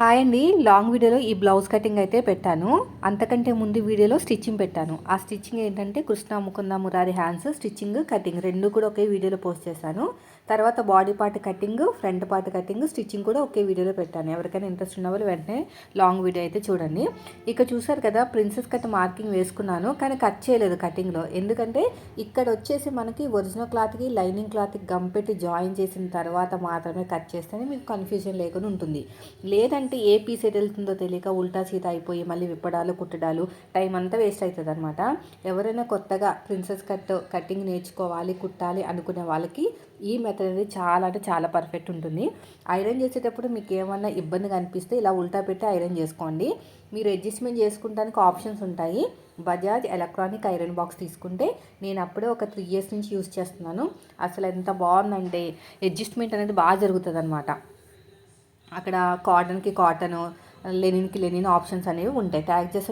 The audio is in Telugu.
హాయ్ అండి. లాంగ్ వీడియోలో ఈ బ్లౌజ్ కటింగ్ అయితే పెట్టాను. అంతకంటే ముందు వీడియోలో స్టిచ్చింగ్ పెట్టాను. ఆ స్టిచ్చింగ్ ఏంటంటే Krishna Mukunda Murari hands stitching cutting రెండు కూడా ఒకే వీడియోలో పోస్ట్ చేశాను. తర్వాత body part cutting, front part cutting, stitching కూడా ఒకే వీడియోలో పెట్టాను. ఎవరికైనా ఇంట్రెస్ట్ ఉన్న వాళ్ళు వెంటనే లాంగ్ వీడియో అయితే చూడండి. ఇక చూసారు కదా, ప్రిన్సెస్ కట్ మార్కింగ్ వేసుకున్నాను, కానీ కట్ చేయలేదు కటింగ్లో. ఎందుకంటే ఇక్కడ వచ్చేసి మనకి ఒరిజినల్ క్లాత్కి లైనింగ్ క్లాత్కి గమ్ పెట్టి జాయిన్ చేసిన తర్వాత మాత్రమే కట్ చేస్తేనే మీకు కన్ఫ్యూజన్ లేకుండా ఉంటుంది. లేదంటే ఏ పీస్ ఎటు వెళ్తుందో తెలియక ఉల్టా సీత అయిపోయి మళ్ళీ విప్పడాలు కుట్టడాలు టైం అంతా వేస్ట్ అవుతుంది అనమాట. ఎవరైనా కొత్తగా ప్రిన్సెస్ కటింగ్ నేర్చుకోవాలి, కుట్టాలి అనుకునే వాళ్ళకి ఈ మెథడ్ అనేది చాలా అంటే చాలా పర్ఫెక్ట్ ఉంటుంది. ఐరన్ చేసేటప్పుడు మీకు ఏమన్నా ఇబ్బందిగా అనిపిస్తే ఇలా ఉల్టా పెట్టి ఐరన్ చేసుకోండి. మీరు అడ్జస్ట్మెంట్ చేసుకుంటానికి ఆప్షన్స్ ఉంటాయి. బజాజ్ ఎలక్ట్రానిక్ ఐరన్ బాక్స్ తీసుకుంటే నేను అప్పుడే ఒక 3 years నుంచి యూస్ చేస్తున్నాను. అసలు ఎంత బాగుందంటే అడ్జస్ట్మెంట్ అనేది బాగా జరుగుతుంది అనమాట. అక్కడ కాటన్కి కాటను, లెనిన్కి లెనిన్ ఆప్షన్స్ అనేవి ఉంటాయి. ట్యాగ్ చేసే